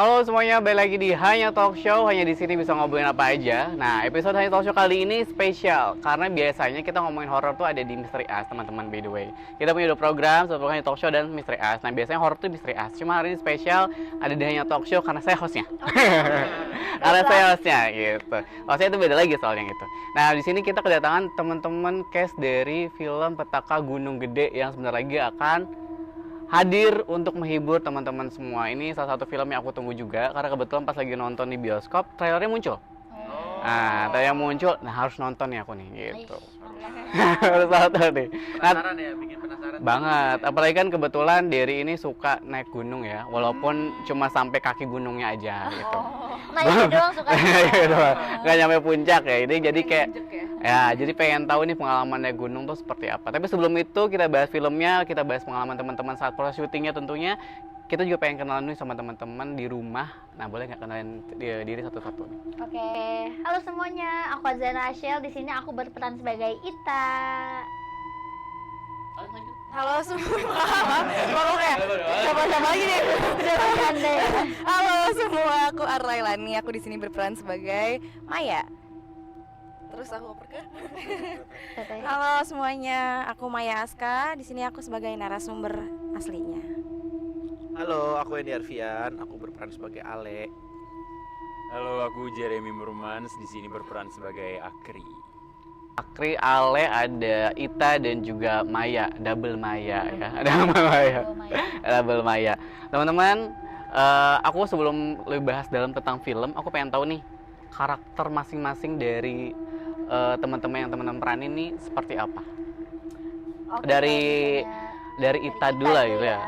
Halo semuanya, balik lagi di Hanya Talk Show. Hanya di sini bisa ngobrolin apa aja. Nah, episode Hanya Talk Show kali ini spesial karena biasanya kita ngomongin horor tuh ada di Misteri As, teman-teman, by the way. Kita punya 2 program, satu Hanya Talk Show dan Misteri As. Nah, biasanya horor tuh Misteri As. Cuma hari ini spesial ada di Hanya Talk Show karena saya hostnya. Karena saya hostnya gitu. Hostnya itu beda lagi soalnya gitu. Nah, di sini kita kedatangan teman-teman cast dari film Petaka Gunung Gede yang sebentar lagi akan hadir untuk menghibur teman-teman semua. Ini salah satu film yang aku tunggu juga karena kebetulan pas lagi nonton di bioskop trailernya muncul. Nah, trailer yang muncul, nah harus nonton nih aku nih gitu. Harus nonton nih. Penasaran ya, bikin penasaran Banget, apalagi kan kebetulan Derry ini suka naik gunung ya, walaupun cuma sampai kaki gunungnya aja gitu. Nah itu doang suka. Nggak nyampe puncak ya, ini jadi kayak ya, jadi pengen tahu nih pengalaman naik gunung tuh seperti apa. Tapi sebelum itu kita bahas filmnya, kita bahas pengalaman teman-teman saat proses syutingnya tentunya. Kita juga pengen kenalan nih sama teman-teman di rumah. Nah, boleh nggak kenalin diri satu-satu nih? Oke, halo semuanya, aku Azana Ashel. Di sini aku berperan sebagai Ita. Halo semua. Ngomong ya? Siapa lagi nih? Udah bercanda ya. Halo semua, aku Arlailani. Aku di sini berperan sebagai Maya. Terus aku pergi. Halo semuanya, aku Maya Aska. Di sini aku sebagai narasumber aslinya. Halo, aku Endi Arfian, aku berperan sebagai Ale. Halo, aku Jeremy Murmans, di sini berperan sebagai Akri. Akri, Ale, ada Ita dan juga Maya, double Maya ya. Double Maya. Double Maya. Teman-teman, aku sebelum lebih bahas dalam tentang film, aku pengen tahu nih karakter masing-masing dari teman-teman yang teman-teman peranin ini seperti apa? Oke, Dari Ita dulu lah gitu ya.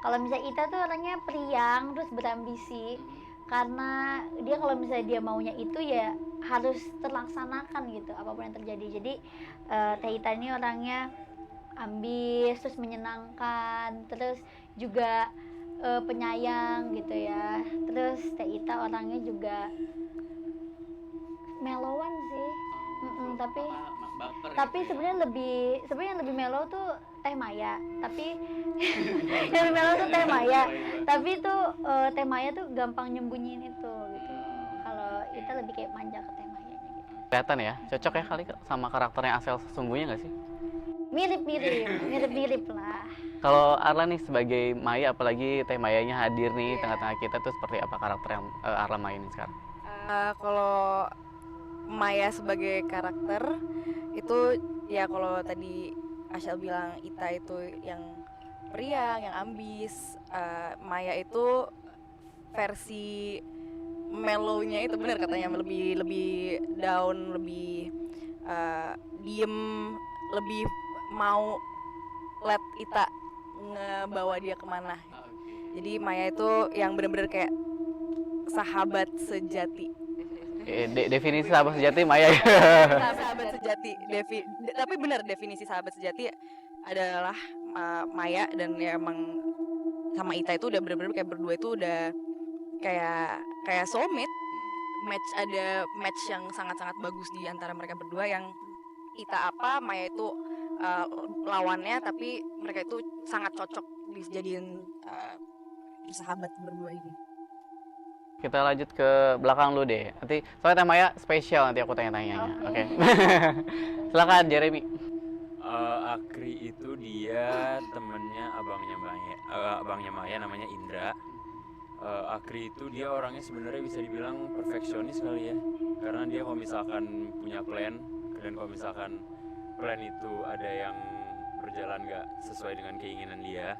Kalau misalnya Ita tuh orangnya periang, terus berambisi. Karena dia kalau misalnya dia maunya itu ya harus terlaksanakan gitu, apapun yang terjadi. Jadi Teh Ita ini orangnya ambis, terus menyenangkan, terus juga penyayang gitu ya. Terus Teh Ita orangnya juga melowan sih. Tapi sebenarnya yang lebih melo tuh Teh Maya, tapi yang lebih melo tuh Teh Maya, tapi tuh Teh Maya tuh gampang nyembunyiin itu gitu. Kalau Ita lebih kayak manja ke Teh Mayanya gitu. Kelihatan ya, cocok ya kali sama karakternya Asel sesungguhnya nggak sih? Mirip lah. Kalau Arla nih sebagai Maya, apalagi Teh Mayanya hadir nih tengah-tengah kita tuh seperti apa karakter yang Arla mainin sekarang? Kalau Maya sebagai karakter itu ya kalau tadi Ashel bilang Ita itu yang periang, yang ambis, Maya itu versi mellownya itu benar katanya lebih down, lebih diem, lebih mau let Ita ngebawa dia kemana. Jadi Maya itu yang benar-benar kayak sahabat sejati. Definisi sahabat sejati Maya ya. Sahabat sejati, tapi benar definisi sahabat sejati adalah Maya, dan ya emang sama Ita itu udah benar-benar kayak berdua itu udah kayak soulmate. Ada match yang sangat-sangat bagus di antara mereka berdua, yang Ita apa, Maya itu lawannya, tapi mereka itu sangat cocok dijadiin sahabat berdua ini. Kita lanjut ke belakang lu deh. Nanti soalnya Teh Maya spesial, nanti aku tanya-tanyanya. Oke. Silakan Jeremy. Akri itu dia temennya abangnya Maya namanya Indra. Akri itu dia orangnya sebenarnya bisa dibilang perfeksionis kali ya. Karena dia kalau misalkan punya plan, dan kalau misalkan plan itu ada yang berjalan nggak sesuai dengan keinginan dia,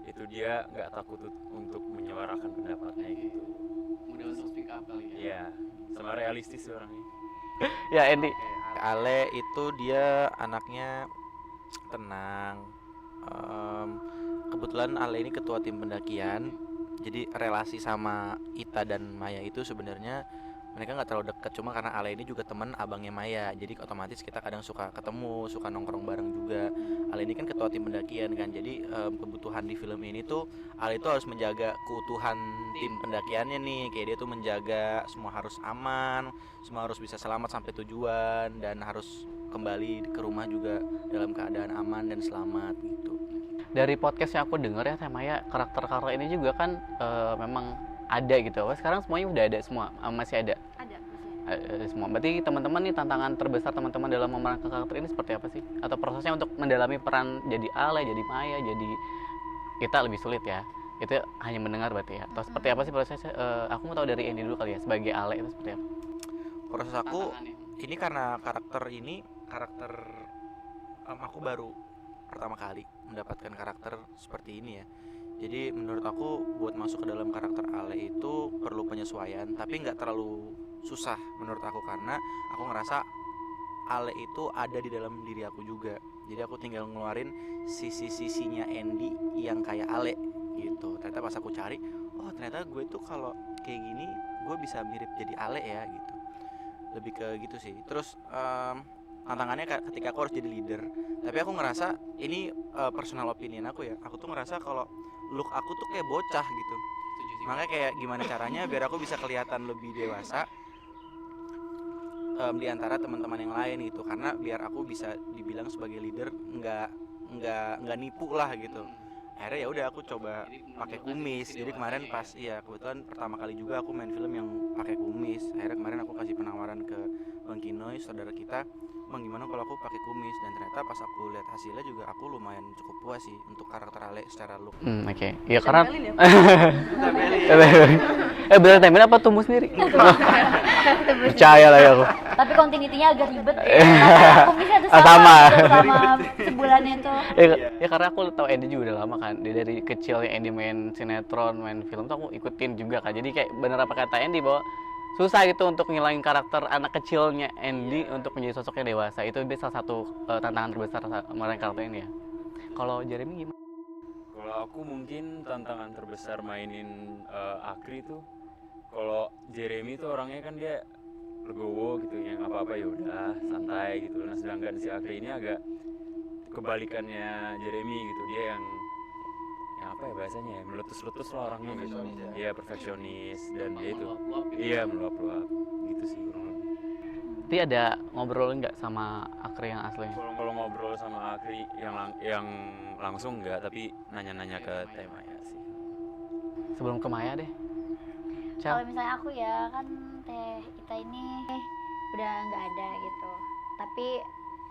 itu dia nggak takut untuk menyuarakan pendapatnya gitu. Mudah untuk speak up kali ya. Iya, sama realistis orangnya. Ya, Endi. Ale itu dia anaknya tenang. Kebetulan Ale ini ketua tim pendakian. Jadi relasi sama Ita dan Maya itu sebenarnya mereka nggak terlalu dekat, cuma karena Ale ini juga teman abangnya Maya, jadi otomatis kita kadang suka ketemu, suka nongkrong bareng juga. Ale ini kan ketua tim pendakian kan, jadi kebutuhan di film ini tuh Ale itu harus menjaga keutuhan tim pendakiannya nih, kayak dia tuh menjaga semua harus aman, semua harus bisa selamat sampai tujuan, dan harus kembali ke rumah juga dalam keadaan aman dan selamat gitu. Dari podcast yang aku dengar ya Teh Maya, karakter-karakter ini juga kan memang ada gitu. Oh, sekarang semuanya udah ada semua, masih ada. Ada semua. Berarti teman-teman nih, tantangan terbesar teman-teman dalam memerankan karakter ini seperti apa sih? Atau prosesnya untuk mendalami peran jadi Ale, jadi Maya, jadi kita lebih sulit ya? Itu hanya mendengar berarti ya? Atau seperti apa sih prosesnya? Aku mau tahu dari Andy dulu kali ya, sebagai Ale itu seperti apa? Proses aku ini karena karakter aku baru pertama kali mendapatkan karakter seperti ini ya. Jadi menurut aku buat masuk ke dalam karakter Ale itu perlu penyesuaian, tapi nggak terlalu susah menurut aku, karena aku ngerasa Ale itu ada di dalam diri aku juga. Jadi aku tinggal ngeluarin sisi-sisinya Andy yang kayak Ale gitu. Ternyata pas aku cari, oh ternyata gue tuh kalau kayak gini gue bisa mirip jadi Ale ya gitu. Lebih ke gitu sih. Terus tantangannya ketika aku harus jadi leader. Tapi aku ngerasa ini personal opinion aku ya. Aku tuh ngerasa kalau look aku tuh kayak bocah gitu. Makanya kayak gimana caranya biar aku bisa kelihatan lebih dewasa di antara teman-teman yang lain gitu. Karena biar aku bisa dibilang sebagai leader nggak nipu lah gitu. Akhirnya ya udah aku coba pakai kumis. Jadi kemarin pas kebetulan pertama kali juga aku main film yang pakai kumis. Akhirnya kemarin aku kasih penawaran ke Bang Kinoy, saudara kita, Bang gimana kalau aku pakai kumis, dan ternyata pas aku lihat hasilnya juga aku lumayan cukup puas sih untuk karakter Ale secara look. Oke. Ya karena Tempelin ya? bener tempel apa tumbuh sendiri? Percaya lah ya aku. Tapi continuity-nya agak ribet ya. Tapi kumisnya tuh Sama. sama gitu, sama sebulan itu. Ya karena aku tahu Andy juga udah lama kan. Dia dari kecil yang Andy main sinetron, main film tuh aku ikutin juga kan. Jadi kayak bener apa kata Andy bahwa susah gitu untuk ngilangin karakter anak kecilnya Andy untuk menjadi sosoknya dewasa. Itu salah satu tantangan terbesar memerankan karakter ini ya. Kalau Jeremy gimana? Kalau aku mungkin tantangan terbesar mainin Akri tuh, kalau Jeremy tuh orangnya kan dia legowo gitu, yang apa-apa ya udah santai gitu. Nah sedangkan si Akri ini agak kebalikannya Jeremy gitu, dia yang apa ya bahasanya ya, meletus-letus lah orangnya gitu. Iya perfeksionis, dan dia itu meluap-luap gitu sih kurang lebih. Nanti ada ngobrol nggak sama Akri yang aslinya? Kalau ngobrol sama Akri yang langsung enggak, tapi nanya-nanya ke Teh Maya sih. Sebelum ke Maya deh. Kalau misalnya aku ya kan Teh Ita ini udah nggak ada gitu. Tapi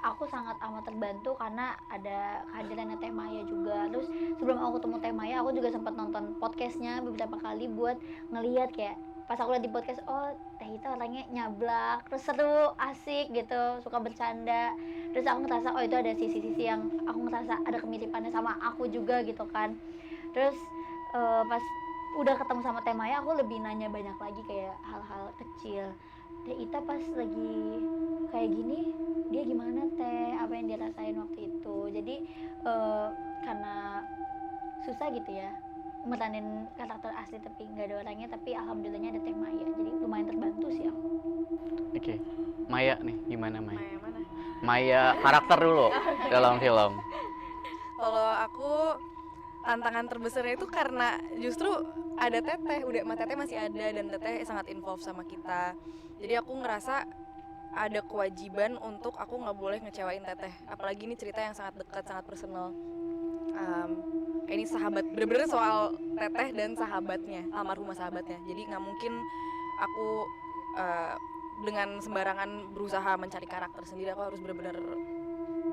aku sangat amat terbantu karena ada kehadirannya Teh Maya juga. Terus sebelum aku ketemu Teh Maya, aku juga sempat nonton podcastnya beberapa kali buat ngeliat kayak pas aku lihat di podcast, oh Teh Ita orangnya nyablak, terus seru, asik gitu, suka bercanda. Terus aku ngerasa oh itu ada sisi-sisi yang aku ngerasa ada kemiripannya sama aku juga gitu kan. Terus pas udah ketemu sama Teh Maya, aku lebih nanya banyak lagi kayak hal-hal kecil. Teh Ita pas lagi kayak gini dia gimana Teh, apa yang dia rasain waktu itu. Jadi karena susah gitu ya meranin karakter asli tapi nggak ada orangnya, tapi alhamdulillahnya ada Teh Maya, jadi lumayan terbantu sih aku. Oke. Maya nih, gimana Maya? Maya mana? Maya karakter dulu dalam film. Kalau aku tantangan terbesarnya itu karena justru ada Teteh, udah Teteh masih ada dan Teteh sangat involved sama kita. Jadi aku ngerasa ada kewajiban untuk aku nggak boleh ngecewain Teteh. Apalagi ini cerita yang sangat dekat, sangat personal. Ini sahabat, bener-bener soal Teteh dan sahabatnya, almarhumah sahabatnya. Jadi nggak mungkin aku dengan sembarangan berusaha mencari karakter sendiri. Aku harus bener-bener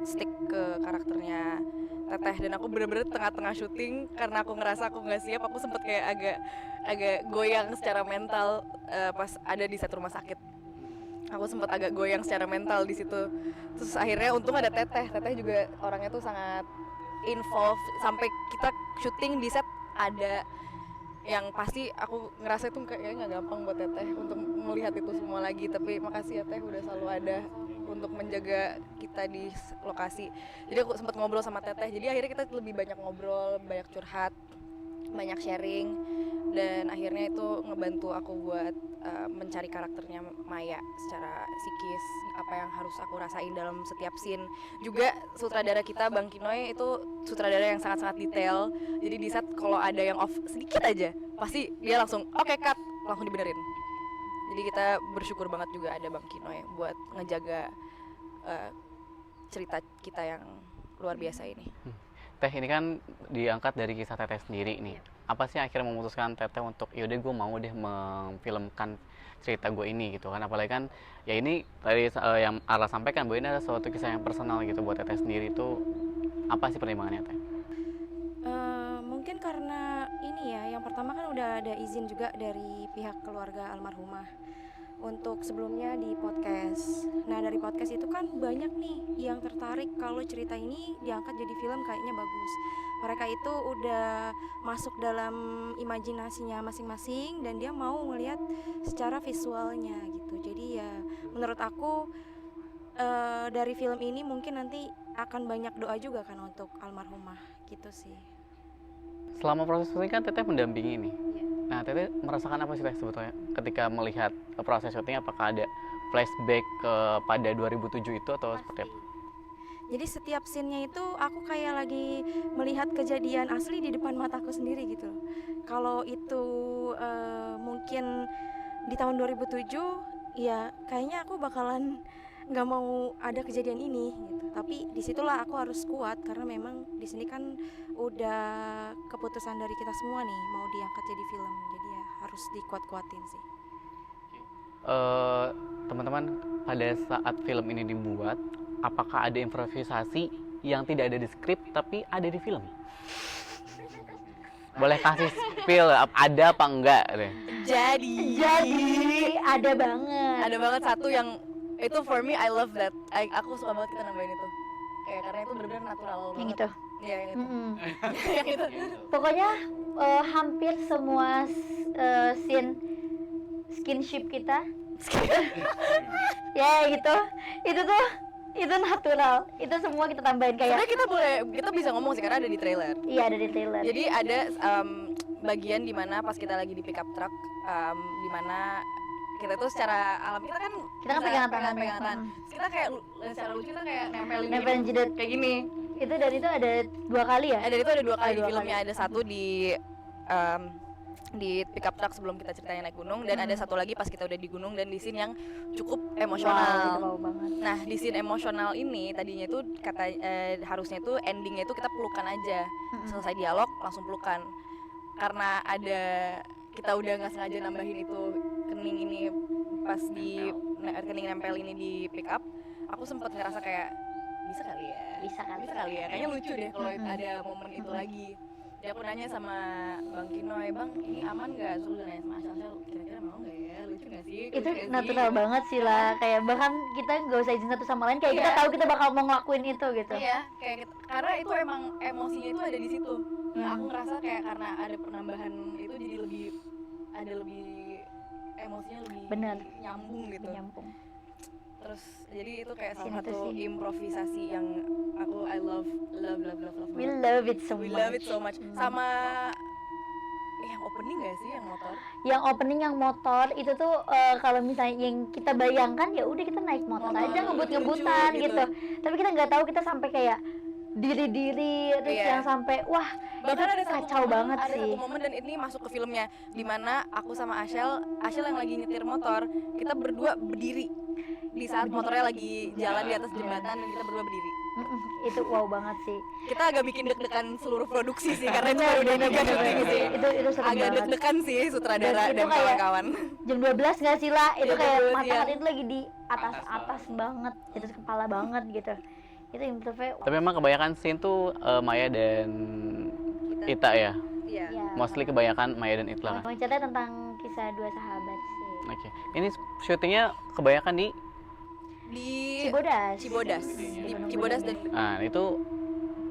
stick ke karakternya Teteh, dan aku bener-bener tengah-tengah syuting karena aku ngerasa aku nggak siap. Aku sempet kayak agak goyang secara mental pas ada di set rumah sakit. Aku sempet agak goyang secara mental di situ. Terus akhirnya untung ada Teteh. Teteh juga orangnya tuh sangat involved sampai kita syuting di set. Ada yang pasti aku ngerasa itu kayaknya nggak gampang buat Teteh untuk melihat itu semua lagi. Tapi makasih ya Teh udah selalu ada untuk menjaga kita di lokasi. Jadi aku sempat ngobrol sama Teteh. Jadi akhirnya kita lebih banyak ngobrol, banyak curhat, banyak sharing, dan akhirnya itu ngebantu aku buat mencari karakternya Maya secara psikis, apa yang harus aku rasain dalam setiap scene. Juga sutradara kita Bang Kinoy itu sutradara yang sangat-sangat detail. Jadi di set kalau ada yang off sedikit aja, pasti dia langsung oke, cut, langsung dibenerin. Jadi kita bersyukur banget juga ada Bang Kinoy buat ngejaga cerita kita yang luar biasa ini. Teh ini kan diangkat dari kisah Teteh sendiri nih. apa sih yang akhirnya memutuskan Teteh untuk yaudah gue mau deh memfilmkan cerita gue ini gitu kan, apalagi kan ya ini tadi yang Arla sampaikan bahwa ini adalah suatu kisah yang personal gitu buat Teteh sendiri. Itu apa sih pertimbangannya Teh? Mungkin karena ini ya, yang pertama kan udah ada izin juga dari pihak keluarga almarhumah untuk sebelumnya di podcast. Nah dari podcast itu kan banyak nih yang tertarik kalau cerita ini diangkat jadi film, kayaknya bagus. Mereka itu udah masuk dalam imajinasinya masing-masing dan dia mau ngelihat secara visualnya gitu. Jadi ya menurut aku dari film ini mungkin nanti akan banyak doa juga kan untuk almarhumah gitu sih. Selama proses syuting kan Teteh mendampingi ini. Nah, Teteh merasakan apa sih Teh sebetulnya ketika melihat proses syuting? Apakah ada flashback pada 2007 itu atau seperti apa? Jadi setiap scene-nya itu aku kayak lagi melihat kejadian asli di depan mataku sendiri gitu. Kalau itu mungkin di tahun 2007, ya kayaknya aku bakalan nggak mau ada kejadian ini gitu. Tapi disitulah aku harus kuat karena memang di sini kan udah keputusan dari kita semua nih mau diangkat jadi film. Jadi ya harus dikuat-kuatin sih. Teman-teman, pada saat film ini dibuat, apakah ada improvisasi yang tidak ada di skrip tapi ada di film? Boleh kasih spill ada apa enggak deh? Jadi ada banget. ada banget satu yang itu for me I love that. Aku suka banget kita nambahin itu. Kayak karena itu benar-benar natural Yang banget. itu. Iya, yang itu. Mm-mm. Yang itu. Pokoknya hampir semua scene skinship kita ya gitu, itu natural, itu semua kita tambahin kayak Sebenarnya kita bisa ngomong sih karena ada di trailer. iya ada di trailer. Jadi ada bagian dimana pas kita lagi di pickup truck, dimana kita tuh secara alam kita kan bisa pegangan tangan. pegangan. Terus kita kayak secara lucu kita kayak nempelin Nempelin gitu, jidat kayak gini. itu, dan itu ada 2 kali ya. Ada itu ada 2 kali di dua filmnya, kali. ada satu di pickup truck sebelum kita ceritanya naik gunung, dan ada satu lagi pas kita udah di gunung dan di scene yang cukup Wow, itu emosional. wow banget. Nah di scene emosional ini tadinya itu harusnya itu endingnya itu kita pelukan aja, selesai dialog langsung pelukan. Karena ada kita udah nggak sengaja nambahin itu kening ini pas di kening nempel ini di pick up, aku sempat ngerasa kayak bisa kali ya, kayaknya lucu deh kalau ada momen itu lagi. Jadi aku nanya sama Bang Kinoy, Bang ini aman nggak? Terus nanya sama Asal, kira-kira mau nggak ya, lucu nggak sih? Itu Lucu nggak natural sih? banget sih lah, kayak bahkan kita nggak usah izin satu sama lain, kayak kita Iya. tahu kita bakal mau ngelakuin itu gitu. Iya, kayak karena itu emang emosinya itu ada di situ. Nah, aku ngerasa kayak karena ada penambahan itu jadi lebih emosinya lebih Bener. nyambung gitu. Menyambung. Terus jadi itu kayak Scene salah itu satu sih. improvisasi yang I love We banget. love it so We much. love it so much. Sama yang opening gak sih yang motor? Yang opening yang motor itu tuh kalau misalnya yang kita bayangkan ya udah kita naik motor Motor, aja ngebut-ngebutan lucu gitu. gitu. Tapi kita nggak tahu kita sampai kayak diri-diri terus Iya. yang sampai wah Bahkan itu ada satu kacau momen, banget ada sih. satu momen dan ini masuk ke filmnya dimana aku sama Ashel yang lagi nyetir motor, kita berdua berdiri di saat motornya lagi jalan di atas jembatan dan kita berdua berdiri. Itu wow banget sih. Kita agak bikin deg-degan seluruh produksi sih karena itu Bener, baru bener, deg-degan bener, syuting bener. sih. Itu seru Agak banget. deg-degan sih sutradara Dan itu dan kayak- kawan-kawan. Jam 12 nggak sih lah, itu Iya, kayak 12 matahari siang. itu lagi di atas banget, di atas kepala banget gitu. Itu improve-nya Tapi memang kebanyakan scene tuh Maya dan Ita ya. Iya. ya. Mostly kebanyakan Maya dan Ita kan. Menceritakan tentang kisah 2 sahabat sih. Oke. Ini syutingnya kebanyakan di Di Cibodas. Di Cibodas dan nah, itu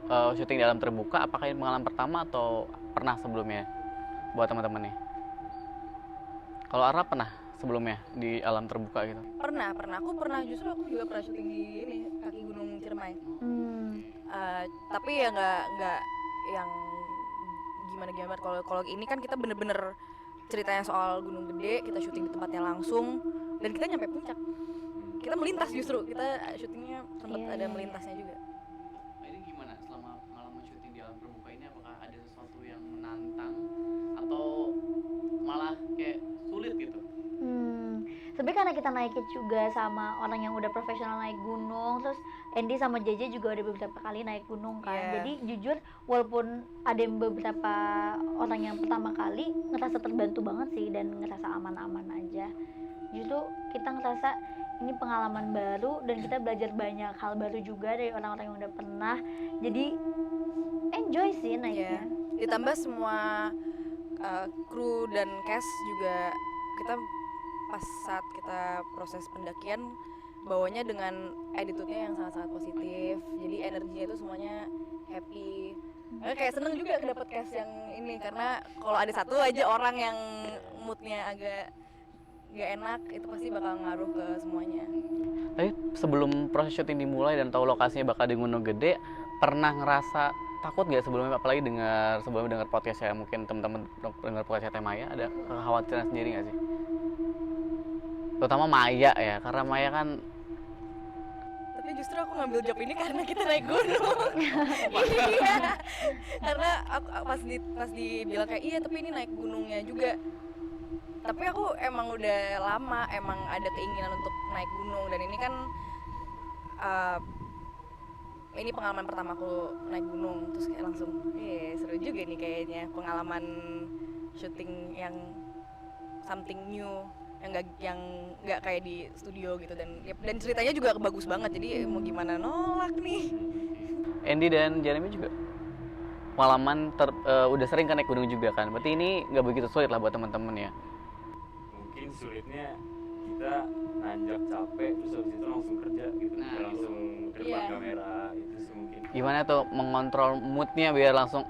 syuting di alam terbuka. Apakah ini pengalaman pertama atau pernah sebelumnya buat teman-teman nih? Kalau Ara pernah sebelumnya di alam terbuka gitu? pernah. Aku juga pernah syuting di ini kaki Gunung Ciremai. Tapi ya nggak yang gimana kalau ini kan kita bener-bener ceritanya soal gunung gede, kita syuting di tempatnya langsung dan kita nyampe puncak, kita melintas, justru kita syutingnya sempat Iya, ada iya. melintasnya juga. Nah, ini gimana selama pengalaman syuting di alam terbuka ini? Apakah ada sesuatu yang menantang atau malah kayak sulit gitu? Tapi karena kita naikin juga sama orang yang udah profesional naik gunung, terus Andy sama JJ juga udah beberapa kali naik gunung kan. Iya. Jadi jujur walaupun ada yang beberapa orang yang pertama kali ngerasa terbantu banget sih dan ngerasa aman-aman aja. Justru kita ngerasa ini pengalaman baru dan kita belajar banyak hal baru juga dari orang-orang yang udah pernah. Jadi enjoy sih naiknya. Ditambah semua kru dan cast juga, kita pas saat kita proses pendakian bawanya dengan attitude-nya yang sangat-sangat positif, jadi energinya itu semuanya happy. Kayak seneng juga dapet cast yang ini, karena kalau ada satu aja orang yang moodnya agak gak enak, itu pasti bakal ngaruh ke semuanya. Tapi sebelum proses syuting dimulai dan tahu lokasinya bakal di Gunung Gede, pernah ngerasa takut nggak sebelumnya, apalagi sebelumnya dengar podcast saya, mungkin teman-teman dengar podcast saya Maya, ada kekhawatiran sendiri nggak sih? Terutama Maya ya, karena Maya kan Tapi justru aku ngambil job ini karena kita naik gunung. Iya, karena aku pas dibilang kayak iya tapi ini naik gunungnya juga. Tapi aku emang udah lama emang ada keinginan untuk naik gunung, dan ini kan ini pengalaman pertama aku naik gunung, terus kayak langsung seru juga nih kayaknya pengalaman syuting yang something new, yang nggak kayak di studio gitu, dan ceritanya juga bagus banget, jadi mau gimana nolak nih. Andy dan Jeremy juga pengalaman udah sering kan naik gunung juga kan, berarti ini nggak begitu sulit lah buat teman-teman ya. Mungkin sulitnya kita nanjak capek terus habis itu langsung kerja gitu, Nah, langsung ke depan Iya. kamera itu sih mungkin. Gimana tuh mengontrol moodnya biar langsung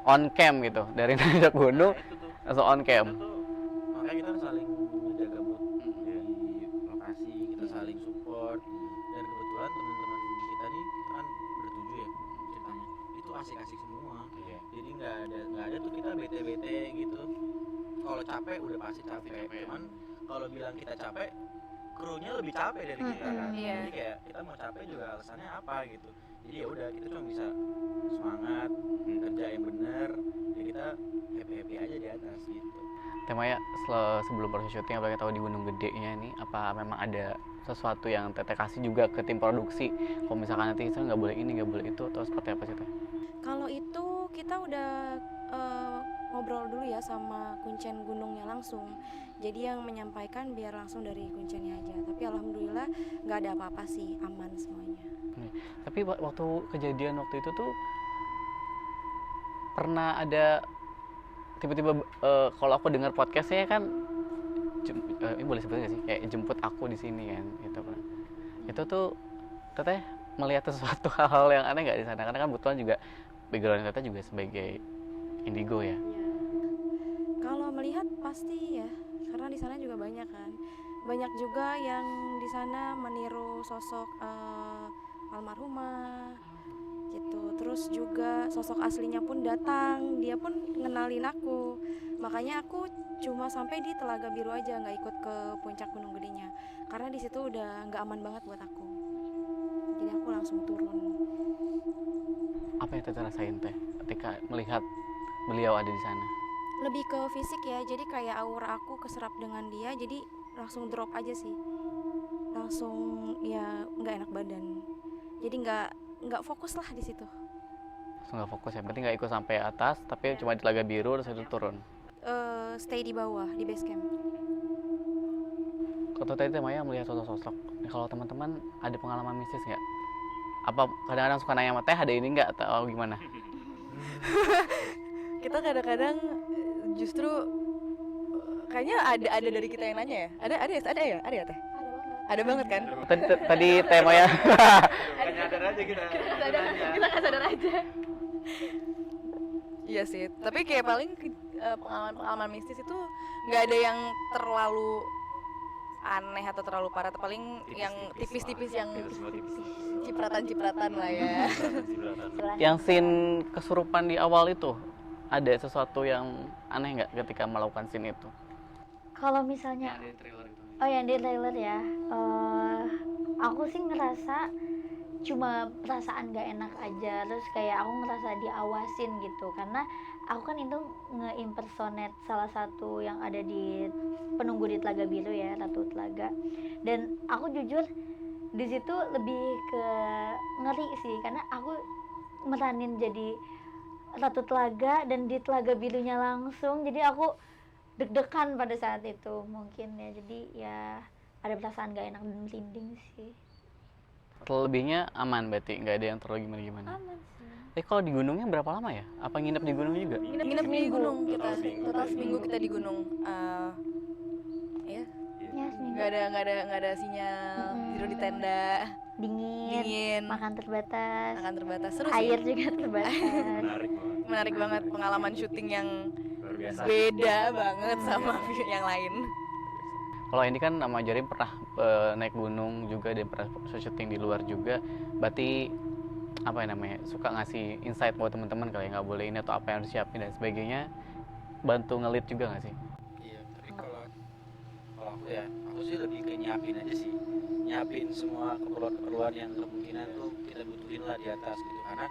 on cam gitu, dari nanjak gunung Itu tuh langsung on cam. kita tuh makanya kita saling menjaga mood Iya. di lokasi, kita saling support, dan kebetulan teman-teman kita nih, kita kan bertujuh ya ceritanya, itu asik-asik semua. Iya. Jadi nggak ada tuh kita bete-bete gitu. Kalau capek udah pasti capek, cuman kalau bilang kita capek, krunya lebih capek dari kita kan. Iya. Jadi kayak kita mau capek juga alasannya apa gitu. Jadi ya udah, kita cuma bisa semangat kerja yang bener, ya kita happy aja di atas gitu. Temanya sebelum proses syuting, apalagi tahu di Gunung Gedenya ini, apa memang ada sesuatu yang Teteh kasih juga ke tim produksi? Kalau misalkan nanti saya nggak boleh ini, nggak boleh itu, atau seperti apa sih Teh? Kalau itu kita udah ngobrol dulu ya sama kuncen gunungnya langsung. Jadi yang menyampaikan biar langsung dari kuncennya aja. Tapi alhamdulillah nggak ada apa-apa sih, aman semuanya. Tapi waktu kejadian waktu itu tuh pernah ada tiba-tiba kalau aku dengar podcastnya kan ini boleh sebut nggak sih, kayak jemput aku di sini kan, gitu kan. Itu tuh Teteh melihat sesuatu hal-hal yang aneh nggak di sana? Karena kan kebetulan juga background Teteh juga sebagai indigo ya. Kalau melihat pasti ya, karena di sana juga banyak kan. Banyak juga yang di sana meniru sosok almarhumah gitu. Terus juga sosok aslinya pun datang, dia pun ngenalin aku. Makanya aku cuma sampai di Telaga Biru aja, nggak ikut ke puncak Gunung Gedenya. Karena di situ udah nggak aman banget buat aku. Jadi aku langsung turun. Apa yang Teteh rasain Teh ketika melihat beliau ada di sana? Lebih ke fisik ya, jadi kayak aura aku keserap dengan dia, jadi langsung drop aja sih. Langsung ya nggak enak badan. Jadi nggak fokus lah di situ. Langsung nggak fokus ya, berarti nggak ikut sampai atas, tapi cuma di Telaga Biru terus itu turun. Stay di bawah di base camp. Kalau tadi Maya melihat sosok-sosok, kalau teman-teman ada pengalaman mistis nggak? Apa kadang-kadang suka nanya sama Teh ada ini nggak atau gimana? Kita kadang-kadang justru kayaknya ada dari kita yang nanya ya. Ada ya Teh? Ada banget kan? Tadi Teh Maya Gak nyadar aja kita. Kita nggak sadar aja. Iya sih, tapi kayak paling pengalaman mistis itu nggak ada yang terlalu aneh atau terlalu parah, paling yang tipis-tipis yang Itu semua tipis. cipratan-cipratan lah ya. yang scene kesurupan di awal itu, ada sesuatu yang aneh nggak ketika melakukan scene itu? Kalau misalnya oh yang di trailer ya, aku sih ngerasa cuma perasaan gak enak aja, terus kayak aku ngerasa diawasin gitu, karena aku kan itu nge-impersonate salah satu yang ada di penunggu di Telaga Biru ya, Ratu Telaga. Dan aku jujur di situ lebih ke ngeri sih, karena aku meranin jadi Ratu Telaga dan di Telaga Birunya langsung, jadi aku deg-degan pada saat itu mungkin ya, jadi ya ada perasaan gak enak dan merinding sih. Terlebihnya aman berarti, nggak ada yang terlalu gimana-gimana. Aman sih. Kalau di gunungnya berapa lama ya? Apa nginep di gunung juga? Nginep di gunung kita, total seminggu kita di gunung. Ya, Ya seminggu. nggak ada sinyal, tidur di tenda, Dingin, makan terbatas, makan terbatas, seru air sih. juga terbatas. Menarik banget. Menarik banget pengalaman syuting yang Luar biasa. beda banget sama yang lain. Kalau ini kan sama Jarim pernah naik gunung juga dan pernah syuting di luar juga, berarti apa ya namanya, suka ngasih insight buat teman-teman kali ya, nggak boleh ini atau apa yang harus siapin dan sebagainya, bantu ngelit juga nggak sih? Iya, tapi kalau aku ya, aku sih lebih ke nyiapin aja sih, nyiapin semua keperluan yang kemungkinan tuh kita butuhin lah di atas gitu, karena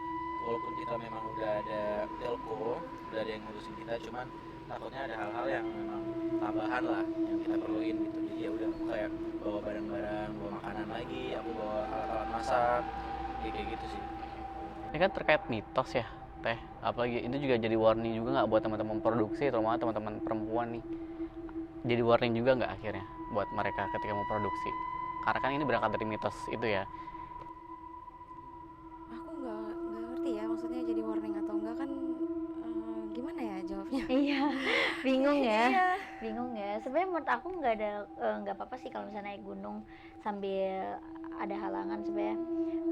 walaupun kita memang udah ada telco, udah ada yang ngurusin kita, cuman takutnya ada hal-hal yang memang tambahan lah yang kita perluin gitu. Jadi ya udah, aku kayak bawa barang-barang, bawa makanan lagi, aku bawa alat-alat masak, kayak gitu sih. Ini kan terkait mitos ya, Teh. Apalagi itu juga jadi warning juga nggak buat teman-teman produksi, terutama teman-teman perempuan nih. Jadi warning juga nggak akhirnya buat mereka ketika mau produksi? Karena kan ini berangkat dari mitos itu ya. Aku nggak ngerti ya, maksudnya jadi warning atau enggak kan, gimana ya jawabnya? Iya, bingung ya. Iya. Bingung ya. Sebenarnya menurut aku nggak apa-apa sih kalau misalnya naik gunung sambil ada halangan, sebenarnya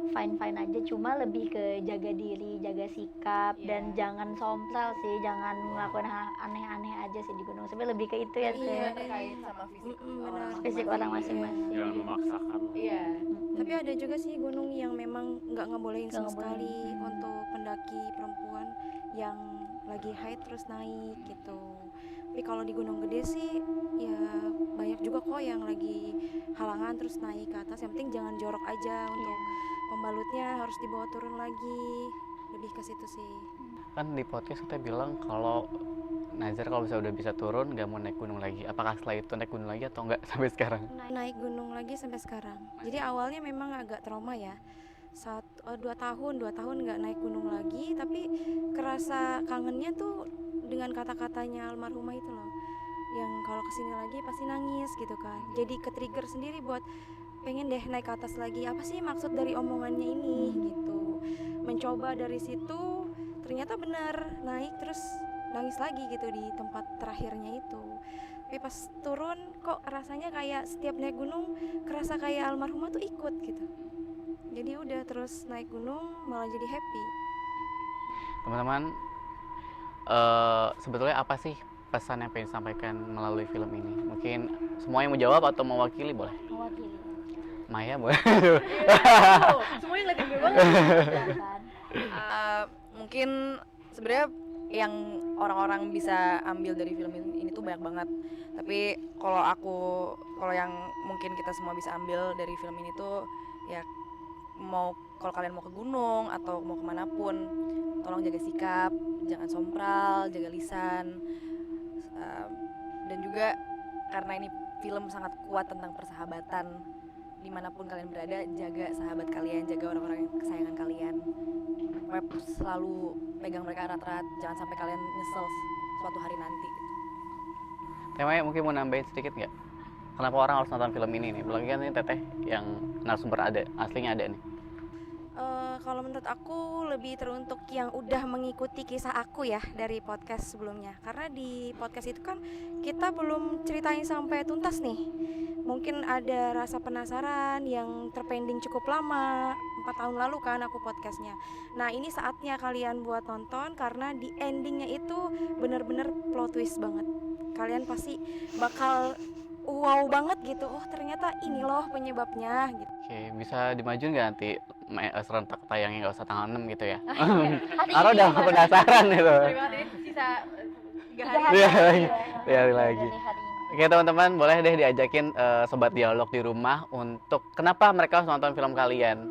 fine aja, cuma lebih ke jaga diri, jaga sikap, dan jangan sompral sih, jangan ngelakuin hal aneh-aneh aja sih di gunung. Sebenarnya lebih ke itu ya, Iya, Terkait sama fisik benar. fisik orang masing-masing. Jangan memaksakan. Iya. Tapi ada juga sih gunung yang memang nggak ngebolehin Nggak sama sekali ngebolehin. untuk pendaki perempuan yang lagi haid terus naik gitu. Tapi kalau di Gunung Gede sih ya banyak juga kok yang lagi halangan terus naik ke atas. Yang penting jangan jorok aja, untuk pembalutnya harus dibawa turun lagi. Lebih ke situ sih. Kan di podcast kita bilang kalau Nazar kalau misalnya udah bisa turun nggak mau naik gunung lagi. Apakah setelah itu naik gunung lagi atau nggak sampai sekarang? Naik gunung lagi sampai sekarang. Jadi awalnya memang agak trauma ya. 2 tahun nggak naik gunung lagi, tapi kerasa kangennya tuh dengan kata-katanya almarhumah itu loh, yang kalau kesini lagi pasti nangis gitu kan. Jadi ke-trigger sendiri buat pengen deh naik ke atas lagi, apa sih maksud dari omongannya ini gitu. Mencoba dari situ, ternyata benar naik terus nangis lagi gitu di tempat terakhirnya itu. Tapi pas turun kok rasanya kayak setiap naik gunung kerasa kayak almarhumah tuh ikut gitu. Jadi udah terus naik gunung malah jadi happy. Teman-teman, sebetulnya apa sih pesan yang pengen disampaikan melalui film ini? Mungkin semua yang mau jawab atau mewakili boleh. Mewakili. Maya boleh. Semuanya ngeliatin gue banget. Silakan. Mungkin sebenarnya yang orang-orang bisa ambil dari film ini tuh banyak banget. Tapi kalau yang mungkin kita semua bisa ambil dari film ini tuh ya, kalau kalian mau ke gunung atau mau kemanapun, tolong jaga sikap, jangan sompral, jaga lisan, dan juga karena ini film sangat kuat tentang persahabatan, dimanapun kalian berada, jaga sahabat kalian, jaga orang-orang yang kesayangan kalian. Pokoknya selalu pegang mereka erat-erat, jangan sampai kalian nyesel suatu hari nanti. Temanya mungkin mau nambahin sedikit nggak? Kenapa orang harus nonton film ini nih? Apalagi kan ini Teteh yang narasumber ada, aslinya ada nih. Kalau menurut aku lebih teruntuk yang udah mengikuti kisah aku ya dari podcast sebelumnya. Karena di podcast itu kan kita belum ceritain sampai tuntas nih. Mungkin ada rasa penasaran yang terpending cukup lama, 4 tahun lalu kan aku podcastnya. Nah ini saatnya kalian buat nonton, karena di endingnya itu bener-bener plot twist banget. Kalian pasti bakal wow banget gitu, oh ternyata ini loh penyebabnya gitu. Oke, bisa dimajuin nggak nanti serentak tayangnya nggak usah tanggal 6 gitu ya? Hari Karena ini udah baru- penasaran gitu. Sisa 3 Tiga hari. Iya, hari hari lagi. dari hari ini. Oke teman-teman, boleh deh diajakin sobat dialog di rumah untuk kenapa mereka harus nonton film kalian.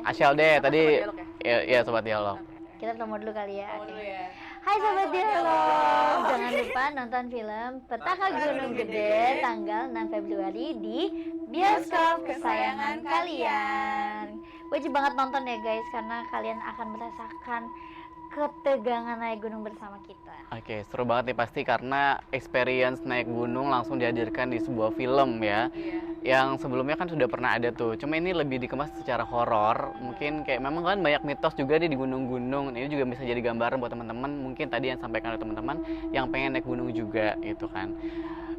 Asyal deh tadi. Dialog ya? Ya sobat dialog. Kita promo dulu kali ya. Mau Oke. dulu ya. Hai Sobat Dialog, jangan lupa nonton film Petaka Gunung Gede tanggal 6 Februari di bioskop kesayangan kalian. Wajib banget nonton ya guys, karena kalian akan merasakan ketegangan naik gunung bersama kita. Oke, seru banget nih pasti karena experience naik gunung langsung dihadirkan di sebuah film ya. Yang sebelumnya kan sudah pernah ada tuh, cuma ini lebih dikemas secara horor. Mungkin kayak memang kan banyak mitos juga nih di gunung-gunung. Ini juga bisa jadi gambaran buat teman-teman. Mungkin tadi yang sampaikan oleh teman-teman yang pengen naik gunung juga gitu kan.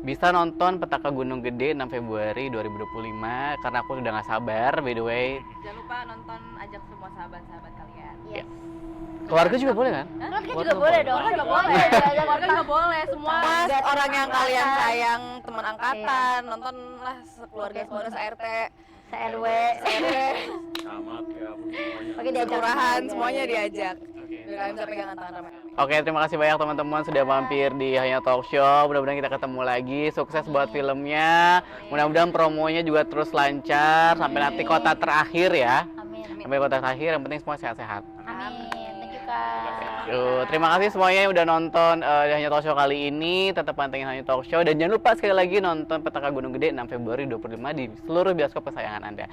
Bisa nonton Petaka Gunung Gede 6 Februari 2025 karena aku sudah nggak sabar by the way. Jangan lupa nonton, ajak semua sahabat-sahabat kalian. Yes. Keluarga juga boleh kan? Keluarga juga Keluarga boleh boleh. dong. Keluarga nggak Boleh. boleh, Ada keluarga nggak boleh. Semua Tetangga, orang yang teman kalian angkatan. sayang, teman angkatan, nonton lah sekeluarga, sekeluarga, se-RT, Se-RW. Camat ya semuanya. Oke, diajak kelurahan, semua, semuanya guys. diajak. Biar kalian bisa pegangan tangan ramai. Oke, terima kasih banyak teman-teman sudah mampir di Hanya Talk Show. Mudah-mudahan kita ketemu lagi. Sukses buat filmnya. Mudah-mudahan promonya juga terus lancar sampai nanti kota terakhir ya. Amin. Sampai kota terakhir, yang penting semua sehat-sehat. Amin. Thank you Kak. Yuk, terima kasih semuanya yang udah nonton di Hanya Talk Show kali ini. Tetap pantengin Hanya Talk Show dan jangan lupa sekali lagi nonton Petaka Gunung Gede 6 Februari 2025 di seluruh bioskop kesayangan Anda.